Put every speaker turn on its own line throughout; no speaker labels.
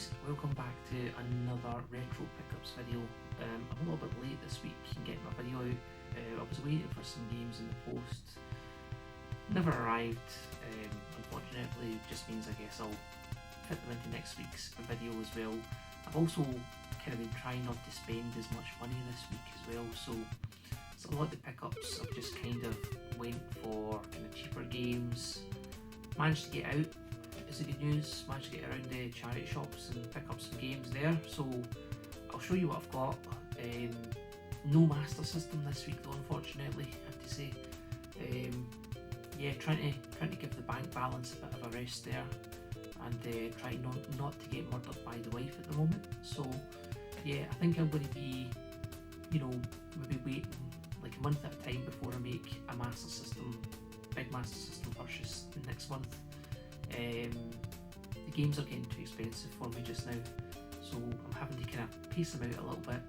guys, welcome back to another retro pickups video. I'm a little bit late this week in getting my video out. I was waiting for some games in the post. Never arrived, unfortunately. It just means I guess I'll fit them into next week's video as well. I've also kind of been trying not to spend as much money this week as well, so a lot of the pickups I've just kind of went for kind of cheaper games. Managed to get out, is the good news. Managed to get around the charity shops and pick up some games there, so I'll show you what I've got. No Master System this week though, unfortunately, I have to say. Yeah, trying to give the bank balance a bit of a rest there, and trying not to get murdered by the wife at the moment. So yeah, I think I'm going to be, maybe waiting like a month at a time before I make a Master System, big Master System purchase next month. The games are getting too expensive for me just now, so I'm having to kind of pace them out a little bit.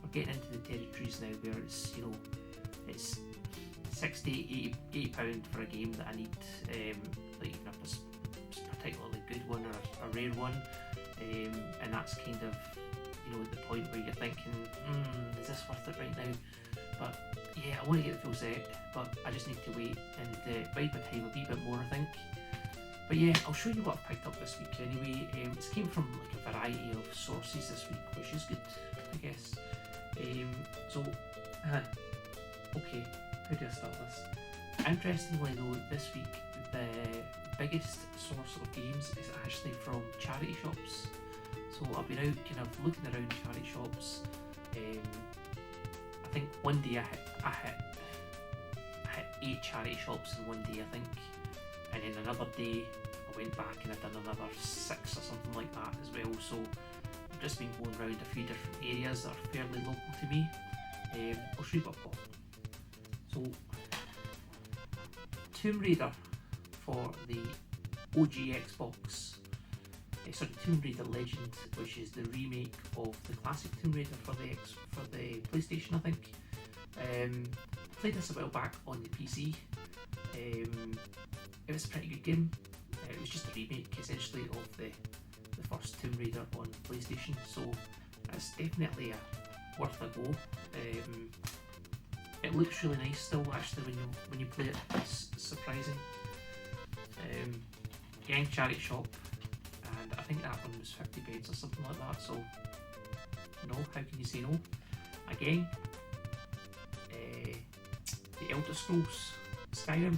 We're getting into the territories now where it's £60, £80 for a game that I need, like even if it's a particularly good one or a rare one, and that's kind of at the point where you're thinking, is this worth it right now? But yeah, I want to get the full set, but I just need to wait and bide my time a wee bit more, I think. But yeah, I'll show you what I've picked up this week anyway. It's came from like a variety of sources this week, which is good, I guess. Okay, how do I start this? Interestingly though, this week the biggest source of games is actually from charity shops. So I've been out kind of looking around charity shops. I think one day I hit 8 charity shops in one day, I think. And then another day I went back and I've done another 6 or something like that as well. So I've just been going around a few different areas that are fairly local to me. I'll show you what I've got. So Tomb Raider for the OG Xbox. Tomb Raider Legend, which is the remake of the classic Tomb Raider for the PlayStation, I think. Played this a while back on the PC. It was a pretty good game. It was just a remake essentially of the first Tomb Raider on PlayStation, so it's definitely worth a go. It looks really nice still actually when you play it. It's surprising. Again, charity shop, and I think that one was 50 pence or something like that, so no, how can you say no? Again, the Elder Scrolls Skyrim.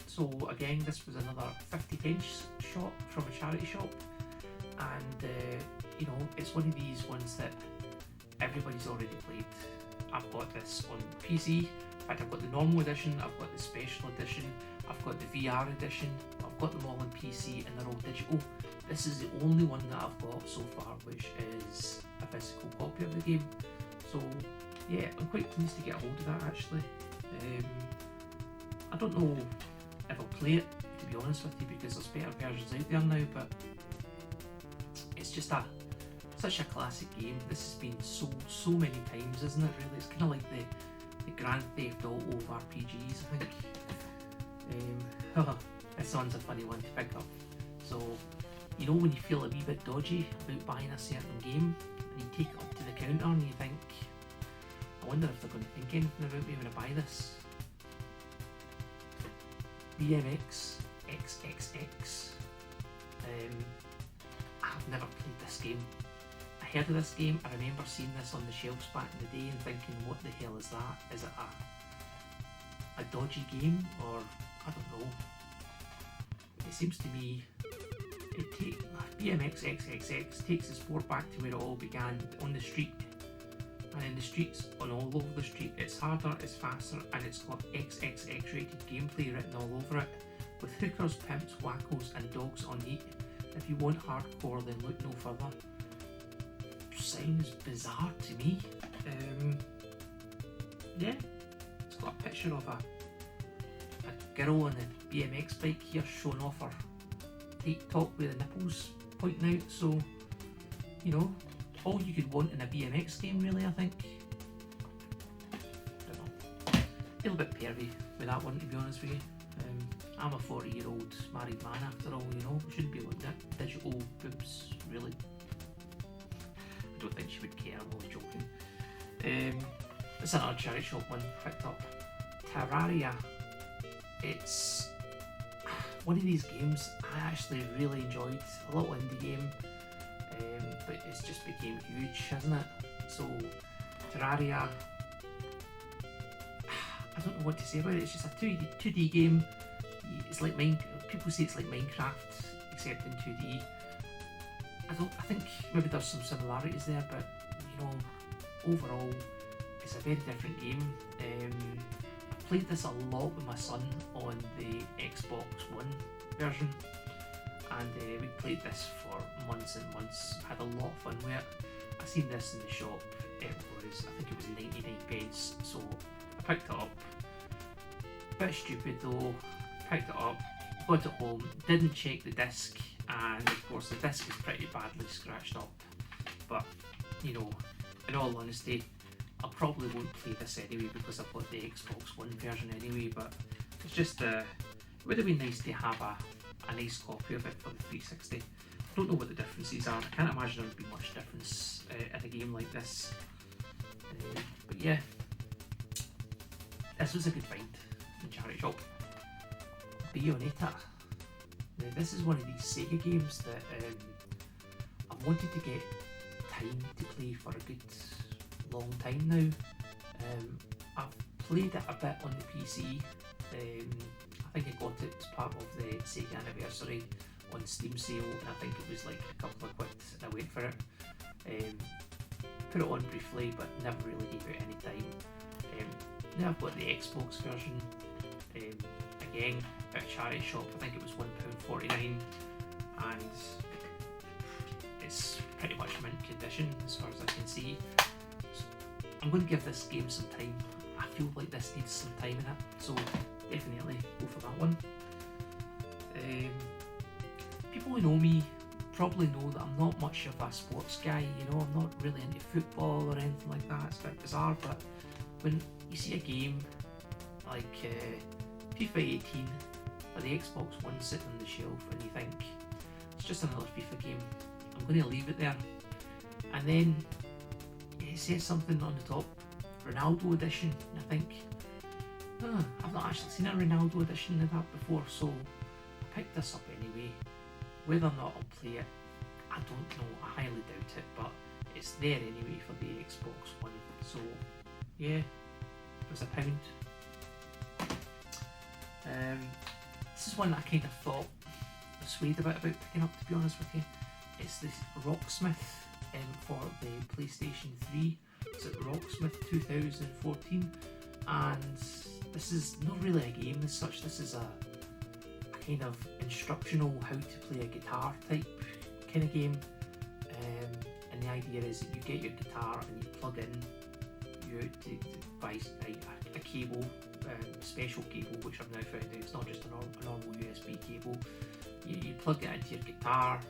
So again, this was another 50 pence shop from a charity shop, and it's one of these ones that everybody's already played. I've got this on PC. In fact, I've got the normal edition, I've got the special edition, I've got the VR edition, I've got them all on PC and they're all digital. This is the only one that I've got so far which is a physical copy of the game. So yeah, I'm quite pleased to get a hold of that actually. I don't know if I'll play it, to be honest with you, because there's better versions out there now, but it's just such a classic game. This has been so many times, isn't it really? It's kind of like the Grand Theft Auto of RPGs, I think. This one's a funny one to pick up. So, when you feel a wee bit dodgy about buying a certain game, and you take it up to the counter and you think, I wonder if they're going to think anything about me when I buy this. BMX XXX. I've never played this game. I heard of this game, I remember seeing this on the shelves back in the day and thinking, what the hell is that? Is it a dodgy game, or I don't know. It seems to me BMX XXX takes the sport back to where it all began, on the street. And in the streets, on all over the street, it's harder, it's faster, and it's got XXX rated gameplay written all over it, with hookers, pimps, wackos and dogs on heat. If you want hardcore, then look no further. Sounds bizarre to me. Yeah, it's got a picture of a girl on a BMX bike here showing off her tight top with the nipples pointing out, so all you could want in a BMX game really, I think. Don't know. Feel a bit pervy with that one, to be honest with you. I'm a 40-year-old married man after all, shouldn't be looking at digital boobs really. don't think she would care, I'm only joking. It's another charity shop one picked up. Terraria. It's one of these games I actually really enjoyed. A little indie game, but it's just became huge, hasn't it? So Terraria, I don't know what to say about it. It's just a 2D game. It's like people say it's like Minecraft except in 2D. I think maybe there's some similarities there, but you know, overall it's a very different game. I played this a lot with my son on the Xbox One version, and we played this for months and months. Had a lot of fun with it. I seen this in the shop. I think it was 99 pence, so I picked it up. Bit stupid though. Picked it up, got it home, didn't check the disc, and of course the disc is pretty badly scratched up. But you know, in all honesty, I probably won't play this anyway because I've got the Xbox One version anyway. But it's just it would have been nice to have a nice copy of it for the 360. I don't know what the differences are. I can't imagine there would be much difference in a game like this. But yeah, this was a good find in charity shop. Unita. Now this is one of these Sega games that I've wanted to get time to play for a good long time now. I've played it a bit on the PC. I think I got it as part of the Sega anniversary on Steam sale, and I think it was like a couple of quid and I went for it. Put it on briefly but never really gave it any time. Now I've got the Xbox version. Again, at a charity shop, I think it was £1.49, and it's pretty much mint condition as far as I can see. So I'm going to give this game some time. I feel like this needs some time in it, so definitely go for that one. People who know me probably know that I'm not much of a sports guy, you know, I'm not really into football or anything like that. It's a bit bizarre, but when you see a game like FIFA 18 or the Xbox One sitting on the shelf and you think it's just another FIFA game, I'm going to leave it there, and then it says something on the top, Ronaldo edition, and I think, I've not actually seen a Ronaldo edition of that before, so I picked this up anyway. Whether or not I'll play it, I don't know, I highly doubt it, but it's there anyway for the Xbox One, so yeah, it was £1. This is one that I kind of thought I swayed a bit about picking up, to be honest with you. It's this Rocksmith for the PlayStation 3. It's at Rocksmith 2014, and this is not really a game as such. This is a kind of instructional how to play a guitar type kind of game. And the idea is that you get your guitar and you plug in your device, a cable, special cable, which I've now found out it's not just a normal USB cable. You plug it into your guitar,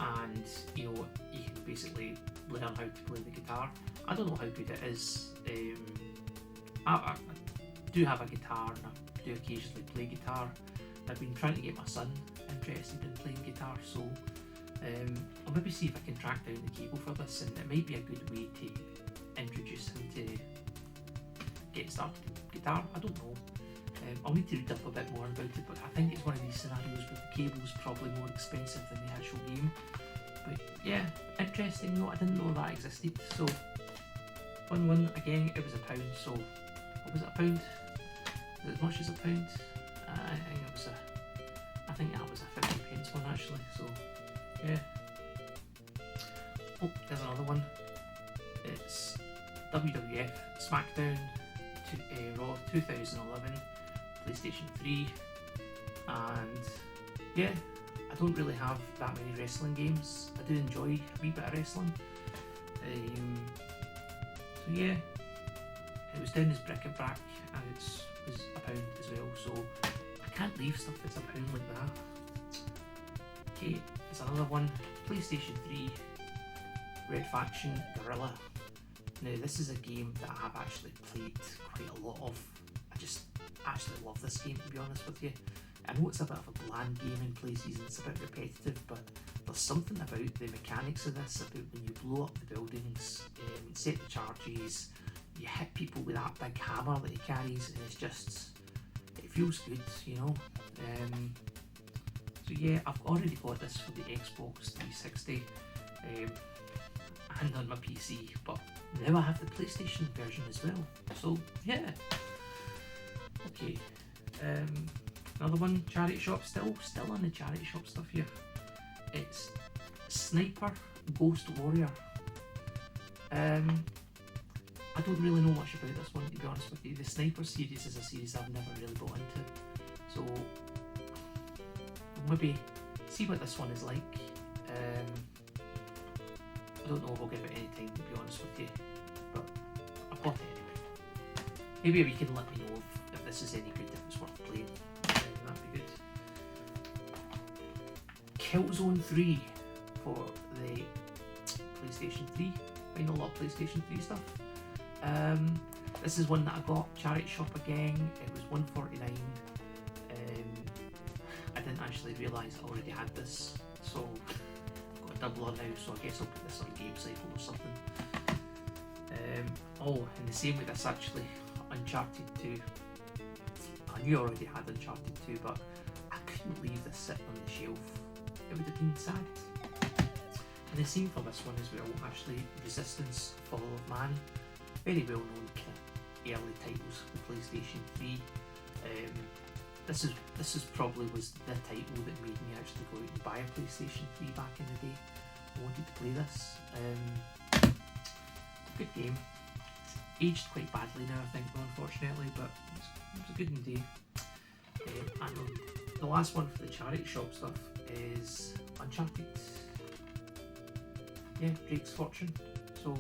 and you know, you can basically learn how to play the guitar. I don't know how good it is. I do have a guitar and I do occasionally play guitar. I've been trying to get my son interested in playing guitar, so I'll maybe see if I can track down the cable for this, and it might be a good way to introduce him to get started with guitar. I don't know. I'll need to read up a bit more about it, but I think it's one of these scenarios where the cable's probably more expensive than the actual game. But yeah, interesting though, I didn't know that existed. So, one again, it was £1, so what was it, £1? Was it as much as £1? I think that was a 50p one actually, so yeah. Oh, there's another one. It's WWF Smackdown Raw 2011, PlayStation 3, and yeah, I don't really have that many wrestling games. I do enjoy a wee bit of wrestling. So yeah, it was down as bric-a-brac, and it was £1 as well, so I can't leave stuff that's £1 like that. Okay, there's another one, PlayStation 3, Red Faction Guerrilla. Now this is a game that I have actually played quite a lot of. I just actually love this game, to be honest with you. I know it's a bit of a bland game in places and it's a bit repetitive, but there's there's something about the mechanics of this, about when you blow up the buildings, set the charges, you hit people with that big hammer that he carries, and it's just, it feels good, you know. So yeah, I've already got this for the Xbox 360 and on my PC, but now I have the PlayStation version as well. So yeah. Okay. Another one, charity shop, still on the charity shop stuff here. It's Sniper Ghost Warrior. I don't really know much about this one, to be honest with you. The Sniper series is a series I've never really bought into, so maybe see what this one is like. I don't know if I'll give it any time, to be honest with you, but I bought it anyway. Maybe you can let me know if this is any good, if it's worth playing. That'd be good. Killzone 3 for the PlayStation 3. Find a lot of PlayStation 3 stuff. This is one that I got, charity shop again. It was $1.49. I didn't actually realise I already had this, so I've got a doubler now, so I guess I'll put this on Game Cycle or something. And the same with this actually, Uncharted 2. I knew I already had Uncharted 2, but I couldn't leave this sitting on the shelf. It would have been sad. And the same for this one as well, actually, Resistance, Fall of Man. Very well known early titles for PlayStation 3. This is probably was the title that made me actually go out and buy a PlayStation 3 back in the day. I wanted to play this. Good game. Aged quite badly now, I think, unfortunately, but it was a good day. And the last one for the charity shop stuff is Uncharted. Yeah, Drake's Fortune. So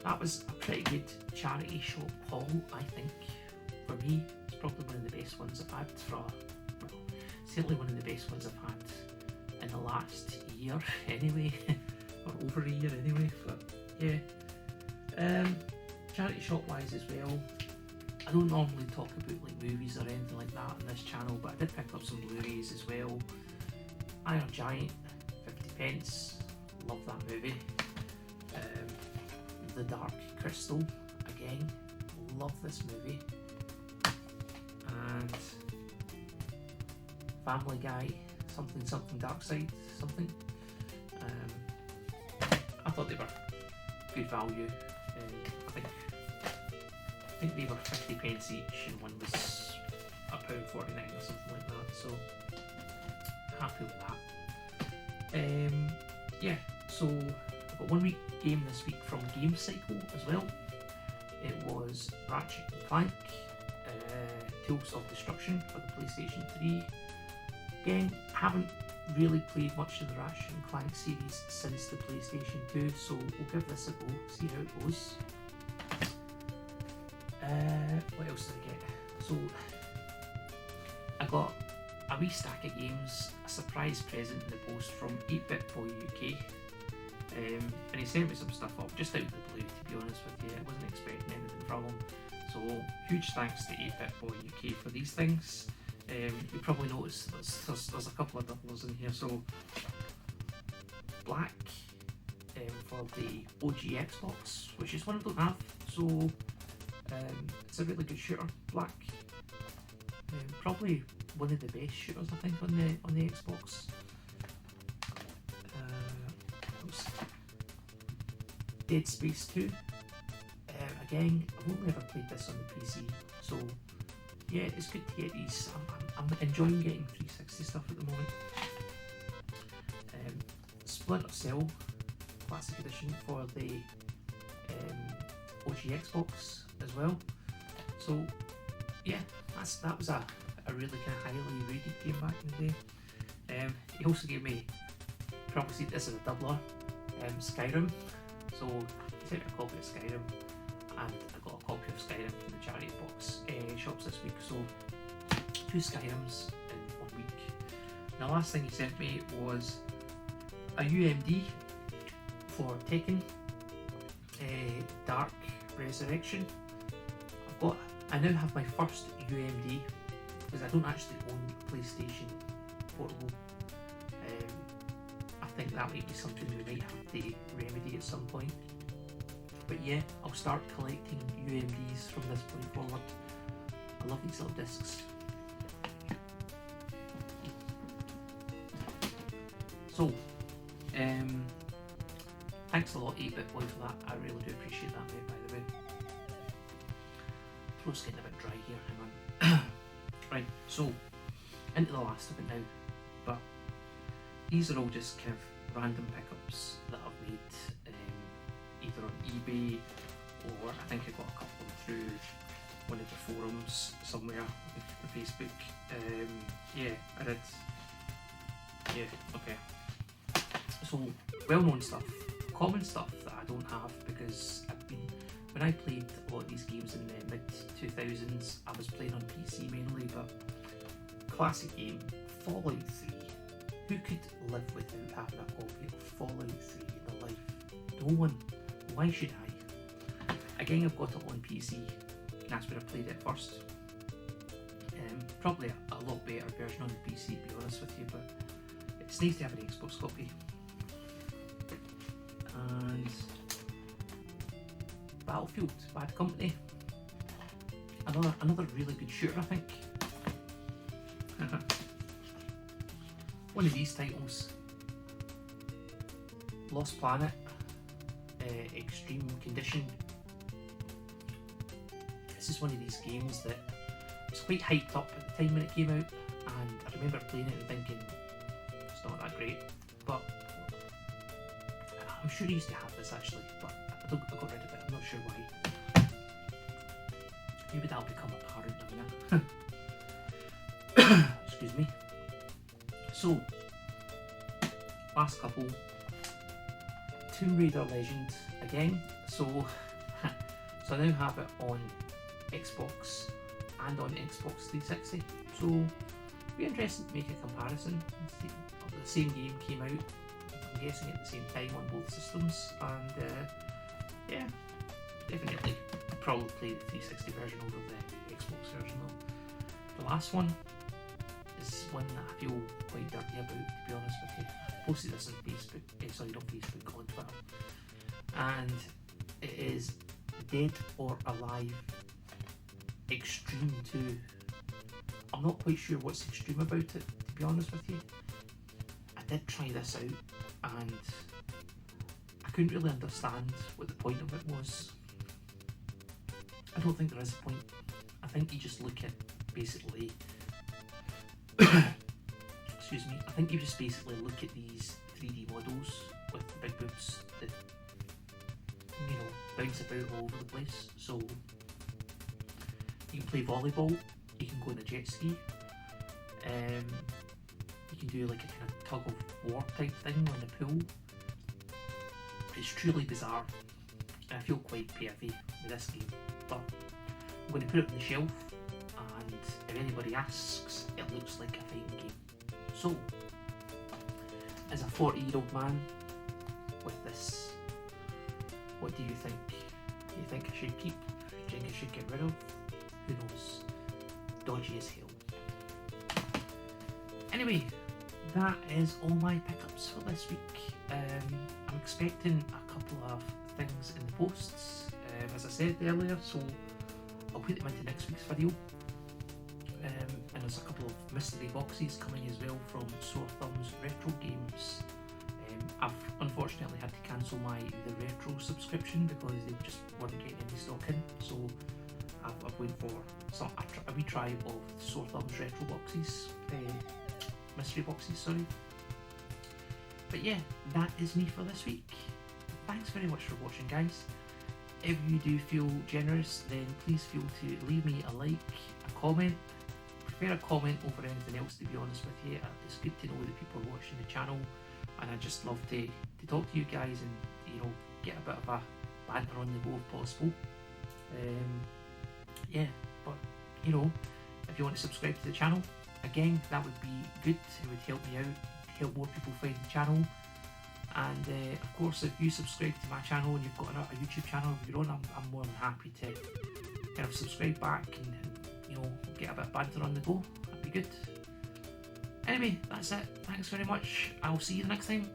that was a pretty good charity shop haul, I think. For me, it's probably one of the best ones I've had certainly one of the best ones I've had in the last year anyway, or over a year anyway, but yeah. Charity shop wise as well, I don't normally talk about like movies or anything like that on this channel, but I did pick up some Blu-rays as well. Iron Giant, 50p, love that movie. The Dark Crystal, again, love this movie. And Family Guy, something Dark Side, something. I thought they were good value. I think they were 50p each, and one was £1.49 or something like that. So happy with that. Yeah. So I've got 1 week game this week from Game Cycle as well. It was Ratchet and Clank, Tools of Destruction for the PlayStation 3. Again, haven't really played much of the Ratchet and Clank series since the PlayStation 2, so we'll give this a go, see how it goes. What else did I get? So I got a wee stack of games, a surprise present in the post from 8-Bit Boy UK. And he sent me some stuff up just out of the blue, to be honest with you. I wasn't expecting anything from him. So huge thanks to 8-Bit Boy UK for these things. You probably noticed there's a couple of doubles in here. So Black for the OG Xbox, which is one I don't have. So it's a really good shooter, Black. Probably one of the best shooters I think on the Xbox. Dead Space 2. Again, I've only ever played this on the PC, so yeah, it's good to get these. I'm enjoying getting 360 stuff at the moment. Splinter Cell Classic Edition for the OG Xbox as well. So yeah, that was a really kind of highly rated game back in the day. He also gave me, probably this is a doubler, Skyrim. So he sent me a copy of Skyrim, and I got a copy of Skyrim from the charity box shops this week. So 2 Skyrims in 1 week. And the last thing he sent me was a UMD for Tekken Dark Resurrection. I now have my first UMD because I don't actually own PlayStation Portable. think that might be something we might have to remedy at some point. But yeah, I'll start collecting UMDs from this point forward. I love these little discs. So, thanks a lot 8-Bit Boy for that. I really do appreciate that, mate, by the way. Throat's getting a bit dry here, hang on. Right, so, into the last of it now. But these are all just kind of random pickups that I've made either on eBay, or I think I got a couple of them through one of the forums somewhere, on Facebook. Yeah, I did. Yeah, okay. So, well-known stuff, common stuff that I don't have, because when I played a lot of these games in the mid-2000s, I was playing on PC mainly, but classic game, Fallout 3. Who could live without having a copy of Fallout 3 in their life? No one. Why should I? Again, I've got it on PC, and that's where I played it first. Probably a lot better version on the PC, to be honest with you, but it's nice to have an Xbox copy. And Battlefield, Bad Company. Another really good shooter, I think. One of these titles, Lost Planet, Extreme Condition. This is one of these games that was quite hyped up at the time when it came out, and I remember playing it and thinking it's not that great, but I'm sure I used to have this actually, but I got rid of it. I'm not sure why. Maybe that'll become apparent now. Excuse me. So, last couple, Tomb Raider Legend again. So I now have it on Xbox and on Xbox 360. So it'd be interesting to make a comparison and see if the same game came out, I'm guessing at the same time on both systems, and yeah, definitely probably play the 360 version over the Xbox version though. The last one is one that I feel quite dirty about, to be honest with you. I posted this on Facebook, sorry, not Facebook, on Twitter, and it is Dead or Alive Extreme 2. I'm not quite sure what's extreme about it, to be honest with you. I did try this out and I couldn't really understand what the point of it was. I don't think there is a point. I think you just look at basically excuse me, I think you just basically look at these 3D models with the big boobs that, you know, bounce about all over the place. So you can play volleyball, you can go on a jet ski, you can do like a kind of tug of war type thing on the pool. It's truly bizarre, and I feel quite pervy with this game, but I'm going to put it on the shelf, and if anybody asks, it looks like a fine game. So, as a 40-year-old man with this, what do you think? Do you think I should keep? Do you think I should get rid of? Who knows? Dodgy as hell. Anyway, that is all my pickups for this week. I'm expecting a couple of things in the posts, as I said earlier, so I'll put them into next week's video. And there's a couple of mystery boxes coming as well from Sore Thumb's Retro Games. I've unfortunately had to cancel the Retro subscription because they just weren't getting any stock in, so I've went for a wee try of Sore Thumb's Retro boxes, mystery boxes, sorry. But yeah, that is me for this week. Thanks very much for watching, guys. If you do feel generous, then please feel to leave me a like, a comment. I prefer a comment over anything else, to be honest with you. It's good to know that people are watching the channel, and I just love to talk to you guys and, you know, get a bit of a banter on the go if possible. Yeah, but you know, if you want to subscribe to the channel, again, that would be good. It would help me out, help more people find the channel. And of course, if you subscribe to my channel and you've got a YouTube channel of your own, I'm more than happy to kind of subscribe back and, you know, get a bit of banter on the go. That'd be good. Anyway, that's it. Thanks very much. I'll see you the next time.